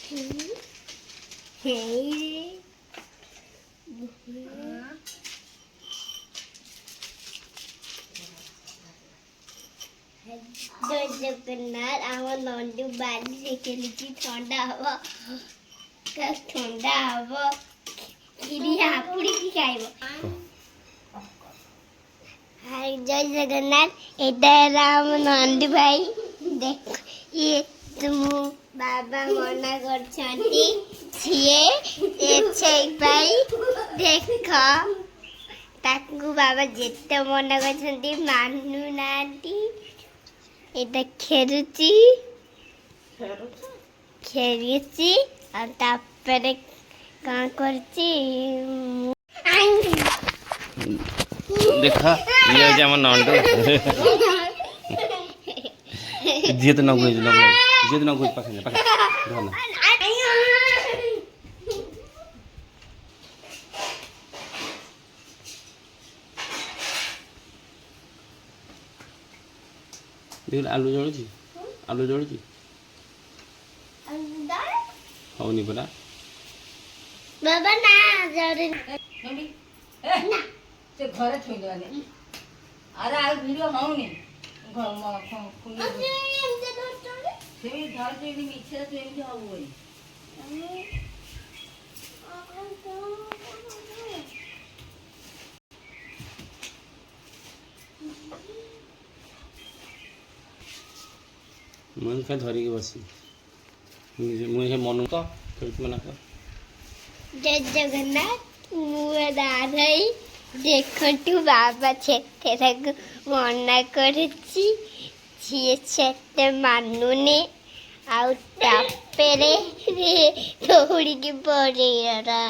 জয় জগন্নাথ। আমার নন্দু বাড়ি রেখে নিচ্ছি, ঠান্ডা হবো, ঠান্ডা হবো। হাপুড়ি কি খাইব? জয় জগন্নাথ। এটা আমার নন্দু ভাই। দেখ ବାବା ମନା କରିଛନ୍ତି ସିଏ ଭାଇ ଦେଖ ତାକୁ ବାବା ଯେତେ ମନା କରିଛନ୍ତି ମାନୁନାହାନ୍ତି। ଏଇଟା ଖେଳୁଛି ଆଉ ତାପରେ କ'ଣ କରୁଛି ଦେଖ ଇଏ ହେଉଛି ଆମ ନଣ୍ଡୁ। ଝିଅ ତ ନଗୁଛି ପାଖରେ ପାଖରେ ଆଲୁ ଜଳୁଛି ହଉନି ପରା ବାବା ନା ସେ ଘରେ ଥୋଇଦେବାନି। ଆରେ ଆଉ ଭିଡ଼ିଓ ହଉନି। ସେମିତି ଧରିଛି ମିଛରେ ତୁ ଏମିତି ହବୁ ବୋଲି। ମୁଁ ଖାଲି ଧରିକି ବସି ମୁଁ ସେ ମନୁ ତ ଖେଳୁଛି ମନା କର। ଜୟ ଜଗନ୍ନାଥ। ମୁଁ ଦାଦାଇ ଦେଖନ୍ତୁ ବାବା ସେତେଟାକୁ ମନା କରୁଛି, ସିଏ ସେତେ ମାନୁନି ଆଉ ତାପରେ ଦୌଡ଼ିକି ପଳେଇଗଲା।